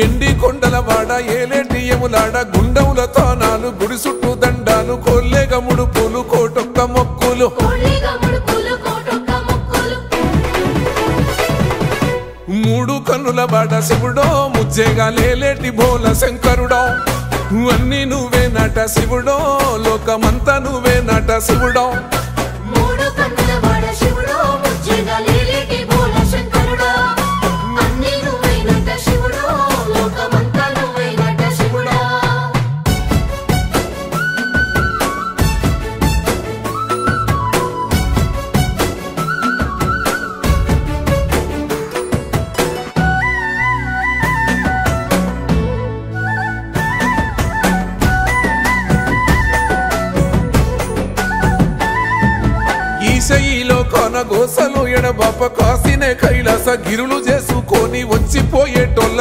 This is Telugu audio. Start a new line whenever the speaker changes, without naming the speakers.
ఎండి కొండలవాడ ఏలేటి యములాడ గుండముల తానాలు గుడి చుట్టూ దండాలు కొల్లేగ ముడుపులు కోటొక్క మొక్కులు మూడు కన్నుల బాడ శివుడో ముజ్జేగా లేలేటి బోల శంకరుడో అన్ని నువ్వే నట శివుడో లోకమంతా నువ్వే నట శివుడో ఈశయిలో కొనగోసలు ఎడబాప కాసినే కైలాస గిరులు చేసుకొని వచ్చిపోయేటోళ్ళ